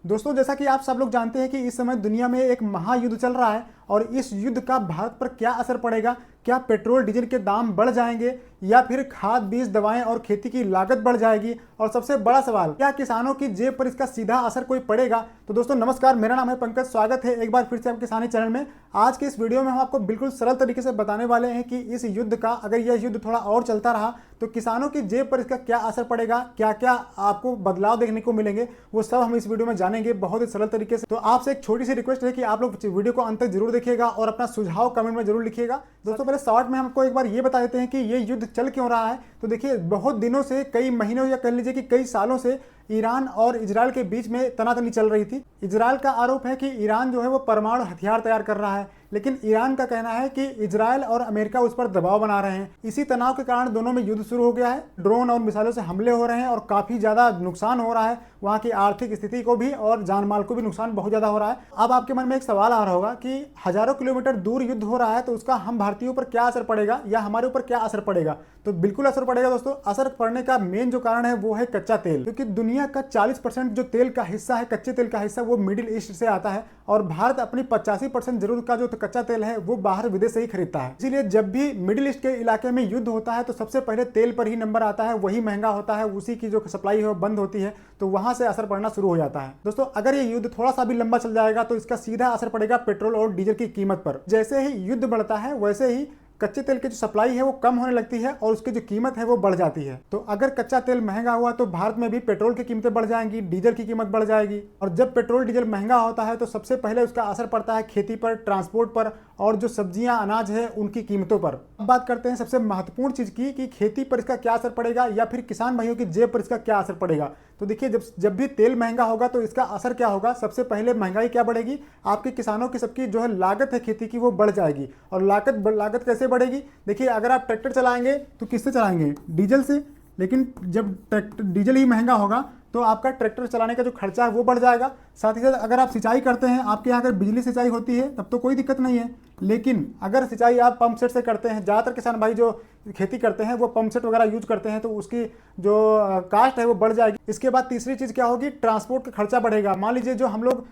दोस्तों, जैसा कि आप सब लोग जानते हैं कि इस समय दुनिया में एक महायुद्ध चल रहा है और इस युद्ध का भारत पर क्या असर पड़ेगा। क्या पेट्रोल डीजल के दाम बढ़ जाएंगे या फिर खाद बीज दवाएं और खेती की लागत बढ़ जाएगी, और सबसे बड़ा सवाल, क्या किसानों की जेब पर इसका सीधा असर कोई पड़ेगा। तो दोस्तों नमस्कार, मेरा नाम है पंकज। स्वागत है एक बार फिर से आपके किसानी चैनल में। आज के इस वीडियो में हम आपको बिल्कुल सरल तरीके से बताने वाले हैं कि इस युद्ध का, अगर यह युद्ध थोड़ा और चलता रहा तो किसानों की जेब पर इसका क्या असर पड़ेगा, क्या क्या आपको बदलाव देखने को मिलेंगे, वो सब हम इस वीडियो में जानेंगे बहुत ही सरल तरीके से। तो आपसे एक छोटी सी रिक्वेस्ट है कि आप लोग वीडियो को अंत तक जरूर देखिएगा और अपना सुझाव कमेंट में जरूर लिखिएगा। दोस्तों पहले शॉर्ट में हमको एक बार ये बता देते हैं कि ये युद्ध चल क्यों रहा है। तो देखिए, बहुत दिनों से, कई महीनों या कह लीजिए कि कई सालों से ईरान और इजराइल के बीच में तनातनी चल रही थी। इजराइल का आरोप है कि ईरान जो है वो परमाणु हथियार तैयार कर रहा है, लेकिन ईरान का कहना है कि इजराइल और अमेरिका उस पर दबाव बना रहे हैं। इसी तनाव के कारण दोनों में युद्ध शुरू हो गया है। ड्रोन और मिसाइलों से हमले हो रहे हैं और काफी ज्यादा नुकसान हो रहा है, वहां की आर्थिक स्थिति को भी और जान माल को भी नुकसान बहुत ज्यादा हो रहा है। अब आपके मन में एक सवाल आ रहा होगा कि हजारों किलोमीटर दूर युद्ध हो रहा है तो उसका हम भारतीयों पर क्या असर पड़ेगा या हमारे ऊपर क्या असर पड़ेगा। तो बिल्कुल असर पड़ेगा दोस्तों। असर पड़ने का मेन जो कारण है वो है कच्चा तेल, क्योंकि दुनिया का 40% जो तेल का हिस्सा है, कच्चे तेल का हिस्सा, वो मिडिल ईस्ट से आता है और भारत अपनी 85% जरूरत का जो कच्चा तेल है वो बाहर विदेश से ही खरीदता है। इसीलिए जब भी मिडिल ईस्ट के इलाके में युद्ध होता है तो सबसे पहले तेल पर ही नंबर आता है, वही महंगा होता है, उसी की जो सप्लाई है वो बंद होती है, तो वहां से असर पड़ना शुरू हो जाता है। दोस्तों अगर ये युद्ध थोड़ा सा भी लंबा चल जाएगा तो इसका सीधा असर पड़ेगा पेट्रोल और डीजल की कीमत पर। जैसे ही युद्ध बढ़ता है वैसे ही कच्चे तेल की जो सप्लाई है वो कम होने लगती है और उसकी जो कीमत है वो बढ़ जाती है। तो अगर कच्चा तेल महंगा हुआ तो भारत में भी पेट्रोल की कीमतें बढ़ जाएंगी, डीजल की कीमत बढ़ जाएगी। और जब पेट्रोल डीजल महंगा होता है तो सबसे पहले उसका असर पड़ता है खेती पर, ट्रांसपोर्ट पर और जो सब्जियां अनाज है उनकी कीमतों पर। अब बात करते हैं सबसे महत्वपूर्ण चीज की कि खेती पर इसका क्या असर पड़ेगा या फिर किसान भाइयों की जेब पर इसका क्या असर पड़ेगा। तो देखिए, जब भी तेल महंगा होगा तो इसका असर क्या होगा। सबसे पहले महंगाई क्या बढ़ेगी, आपके किसानों की सबकी जो है लागत है खेती की वो बढ़ जाएगी। और लागत कैसे बढ़ेगी, देखिए अगर आप ट्रैक्टर चलाएंगे तो किससे चलाएंगे, डीजल से। लेकिन जब डीजल ही महंगा होगा तो आपका ट्रैक्टर चलाने का जो खर्चा है वो बढ़ जाएगा। साथ ही साथ अगर आप सिंचाई करते हैं, आपके यहाँ अगर बिजली सिंचाई होती है तब तो कोई दिक्कत नहीं है, लेकिन अगर सिंचाई आप पंप सेट से करते हैं, ज़्यादातर किसान भाई जो खेती करते हैं वो पंप सेट वगैरह यूज करते हैं, तो उसकी जो कास्ट है वो बढ़ जाएगी। इसके बाद तीसरी चीज़ क्या होगी, ट्रांसपोर्ट का खर्चा बढ़ेगा। मान लीजिए जो हम लोग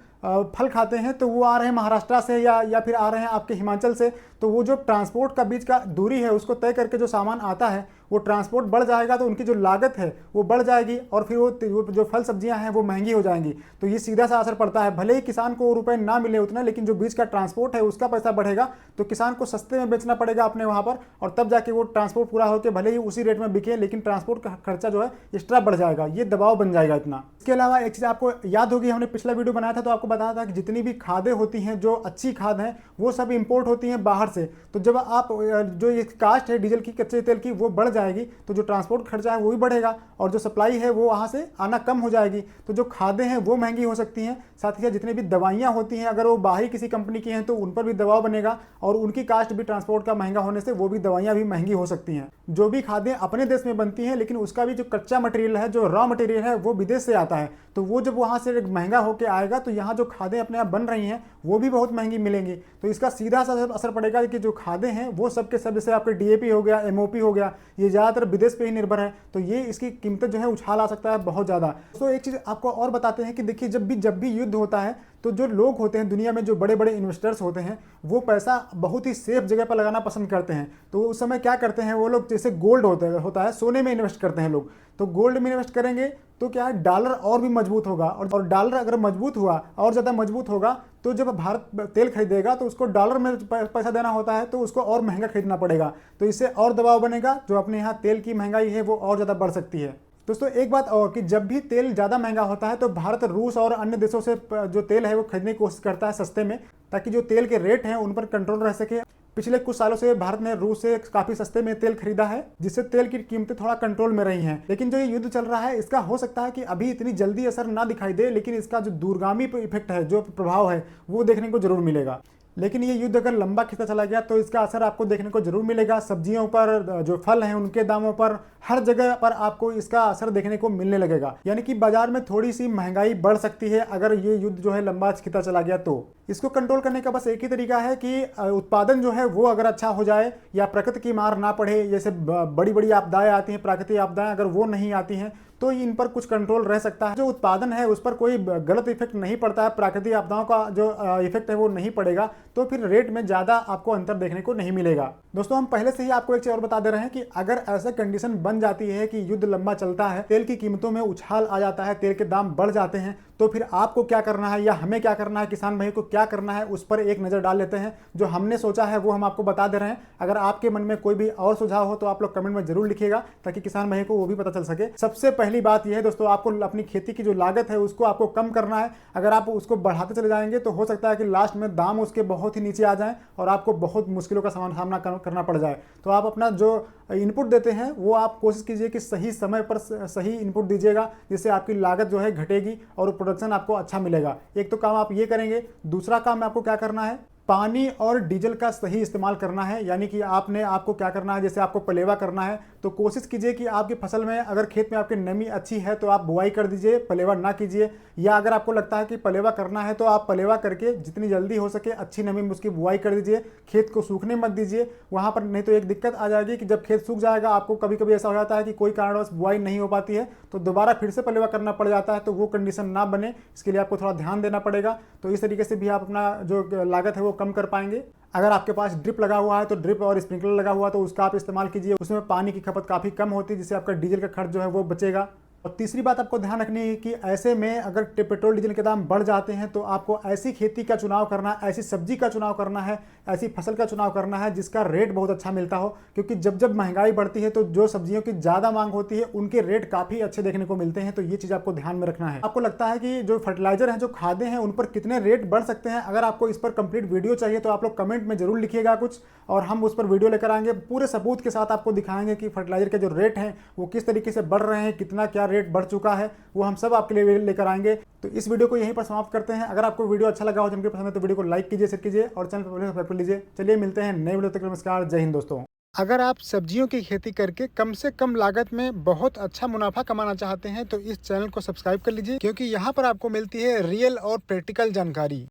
फल खाते हैं तो वो आ रहे हैं महाराष्ट्र से या फिर आ रहे हैं आपके हिमाचल से, तो वो जो ट्रांसपोर्ट का बीच का दूरी है उसको तय करके जो सामान आता है वो ट्रांसपोर्ट बढ़ जाएगा, तो उनकी जो लागत है वो बढ़ जाएगी और फिर वो जो फल सब्जियां हैं वो महंगी हो जाएंगी। तो ये सीधा सा असर पड़ता है। भले ही किसान को रुपए ना मिले उतना, लेकिन जो बीच का ट्रांसपोर्ट है उसका पैसा बढ़ेगा, तो किसान को सस्ते में बेचना पड़ेगा अपने वहाँ पर, और तब जाके वो ट्रांसपोर्ट पूरा होकर भले ही उसी रेट में बिके, लेकिन ट्रांसपोर्ट का खर्चा जो है एक्स्ट्रा बढ़ जाएगा। ये दबाव बन जाएगा इतना। इसके अलावा एक चीज़ आपको याद होगी, हमने पिछला वीडियो बनाया था तो आपको बताया था कि जितनी भी खादें होती हैं, जो अच्छी खाद हैं, वो सब इंपोर्ट होती हैं बाहर से। तो जब आप जो ये कास्ट है डीजल की, कच्चे तेल की, वो बढ़ जाएगी तो जो ट्रांसपोर्ट खर्चा है वो भी बढ़ेगा और जो सप्लाई है वो वहाँ से आना कम हो जाएगी, तो जो खादें हैं वो महंगी हो सकती हैं। साथ ही साथ जितनी भी दवाइयाँ होती हैं, अगर वो बाहरी किसी कंपनी की हैं तो उन पर भी दबाव बनेगा और उनकी कास्ट भी ट्रांसपोर्ट का महंगा होने से वो भी दवाइयाँ भी महंगी हो सकती हैं। जो भी खादें अपने देश में बनती हैं, लेकिन उसका भी जो कच्चा मटेरियल है, जो रॉ मटेरियल है, वो विदेश से आता है, तो वो जब वहाँ से महंगा होकर आएगा तो यहाँ जो खादें अपने आप बन रही हैं वो भी बहुत महंगी मिलेंगी। तो इसका सीधा सा असर पड़ेगा कि जो खादें हैं वो सबके सब, जैसे आपके डीएपी हो गया, एमओपी हो गया, ये ज़्यादातर विदेश पे ही निर्भर है, तो ये इसकी कीमतें जो है उछाल आ सकता है बहुत ज़्यादा। तो एक चीज़ आपको और बताते हैं कि देखिए, जब भी युद्ध होता है तो जो लोग होते हैं दुनिया में, जो बड़े बड़े इन्वेस्टर्स होते हैं, वो पैसा बहुत ही सेफ जगह पर लगाना पसंद करते हैं। तो उस समय क्या करते हैं वो लोग, जैसे गोल्ड होता है, सोने में इन्वेस्ट करते हैं लोग। तो गोल्ड में इन्वेस्ट करेंगे तो क्या है, डॉलर और भी मजबूत होगा, और डॉलर अगर मजबूत हुआ, और ज़्यादा मजबूत होगा, तो जब भारत तेल खरीदेगा तो उसको डॉलर में पैसा देना होता है, तो उसको और महंगा खरीदना पड़ेगा, तो इससे और दबाव बनेगा, जो अपने यहाँ तेल की महंगाई है वो और ज़्यादा बढ़ सकती है। दोस्तों एक बात और कि जब भी तेल ज़्यादा महंगा होता है तो भारत रूस और अन्य देशों से जो तेल है वो खरीदने की कोशिश करता है सस्ते में, ताकि जो तेल के रेट हैं उन पर कंट्रोल रह सके। पिछले कुछ सालों से भारत ने रूस से काफी सस्ते में तेल खरीदा है, जिससे तेल की कीमतें थोड़ा कंट्रोल में रही हैं। लेकिन जो ये युद्ध चल रहा है इसका हो सकता है कि अभी इतनी जल्दी असर ना दिखाई दे, लेकिन इसका जो दूरगामी इफेक्ट है, जो प्रभाव है, वो देखने को जरूर मिलेगा। लेकिन ये युद्ध अगर लंबा खिंचता चला गया तो इसका असर आपको देखने को जरूर मिलेगा। सब्जियों पर, जो फल हैं उनके दामों पर, हर जगह पर आपको इसका असर देखने को मिलने लगेगा। यानी कि बाजार में थोड़ी सी महंगाई बढ़ सकती है अगर ये युद्ध जो है लंबा खिंचता चला गया तो। इसको कंट्रोल करने का बस एक ही तरीका है कि उत्पादन जो है वो अगर अच्छा हो जाए, या प्रकृति की मार ना पड़े, जैसे बड़ी बड़ी आपदाएं आती हैं, प्राकृतिक आपदाएं अगर वो नहीं आती हैं, तो इन पर कुछ कंट्रोल रह सकता है। जो उत्पादन है उस पर कोई गलत इफेक्ट नहीं पड़ता है, प्राकृतिक आपदाओं का जो इफेक्ट है वो नहीं पड़ेगा, तो फिर रेट में ज़्यादा आपको अंतर देखने को नहीं मिलेगा। दोस्तों हम पहले से ही आपको एक चीज़ और बता दे रहे हैं कि अगर ऐसा कंडीशन बन जाती है कि युद्ध लंबा चलता है, तेल की कीमतों में उछाल आ जाता है, तेल के दाम बढ़ जाते हैं, तो फिर आपको क्या करना है या हमें क्या करना है, किसान भाई को क्या करना है, उस पर एक नज़र डाल लेते हैं। जो हमने सोचा है वो हम आपको बता दे रहे हैं। अगर आपके मन में कोई भी और सुझाव हो तो आप लोग कमेंट में जरूर लिखिएगा, ताकि किसान भाई को वो भी पता चल सके। सबसे पहली बात यह है दोस्तों, आपको अपनी खेती की जो लागत है उसको आपको कम करना है। अगर आप उसको बढ़ाते चले जाएंगे तो हो सकता है कि लास्ट में दाम उसके बहुत ही नीचे आ जाएं और आपको बहुत मुश्किलों का सामना करना पड़ जाए। तो आप अपना जो इनपुट देते हैं वो आप कोशिश कीजिए कि सही समय पर सही इनपुट दीजिएगा, जिससे आपकी लागत जो है घटेगी और प्रोडक्शन आपको अच्छा मिलेगा। एक तो काम आप ये करेंगे। दूसरा काम आपको क्या करना है, पानी और डीजल का सही इस्तेमाल करना है। यानी कि आपको क्या करना है, जैसे आपको पलेवा करना है तो कोशिश कीजिए कि आपकी फसल में अगर खेत में आपकी नमी अच्छी है तो आप बुआई कर दीजिए, पलेवा ना कीजिए। या अगर आपको लगता है कि पलेवा करना है तो आप पलेवा करके जितनी जल्दी हो सके अच्छी नमी में उसकी बुआई कर दीजिए, खेत को सूखने मत दीजिए वहाँ पर। नहीं तो एक दिक्कत आ जाएगी कि जब खेत सूख जाएगा, आपको कभी कभी ऐसा हो जाता है कि कोई कारणवश बुआई नहीं हो पाती है तो दोबारा फिर से पलेवा करना पड़ जाता है। तो वो कंडीशन ना बने, इसके लिए आपको थोड़ा ध्यान देना पड़ेगा। तो इस तरीके से भी आप अपना जो लागत है वो कम कर पाएंगे। अगर आपके पास ड्रिप लगा हुआ है तो ड्रिप और स्प्रिंकलर लगा हुआ है तो उसका आप इस्तेमाल कीजिए। उसमें पानी की खपत काफ़ी कम होती है, जिससे आपका डीजल का खर्च जो है वो बचेगा। और तीसरी बात आपको ध्यान रखनी है कि ऐसे में अगर पेट्रोल डीजल के दाम बढ़ जाते हैं तो आपको ऐसी खेती का चुनाव करना है, ऐसी सब्जी का चुनाव करना है, ऐसी फसल का चुनाव करना है जिसका रेट बहुत अच्छा मिलता हो। क्योंकि जब जब महंगाई बढ़ती है तो जो सब्जियों की ज़्यादा मांग होती है उनके रेट काफ़ी अच्छे देखने को मिलते हैं। तो ये चीज़ आपको ध्यान में रखना है। आपको लगता है कि जो फर्टिलाइजर हैं, जो खादें हैं, उन पर कितने रेट बढ़ सकते हैं? अगर आपको इस पर कंप्लीट वीडियो चाहिए तो आप लोग कमेंट में जरूर लिखिएगा कुछ, और हम उस पर वीडियो लेकर आएंगे। पूरे सबूत के साथ आपको दिखाएंगे कि फर्टिलाइजर के जो रेट हैं वो किस तरीके से बढ़ रहे हैं, कितना क्या रेट बढ़ चुका है, वो हम सब आपके लिए लेकर आएंगे। तो इस वीडियो को यहीं पर समाप्त करते हैं। अगर आपको वीडियो अच्छा लगा हो, जिनके पसंद है, तो वीडियो को लाइक कीजिए, शेयर कीजिए और चैनल पर सब्सक्राइब कर लीजिए। चलिए मिलते हैं नए वीडियो तक। नमस्कार, जय हिंद दोस्तों। अगर आप सब्जियों की खेती करके कम से कम लागत में बहुत अच्छा मुनाफा कमाना चाहते हैं तो इस चैनल को सब्सक्राइब कर लीजिए, क्योंकि यहाँ पर आपको मिलती है रियल और प्रैक्टिकल जानकारी।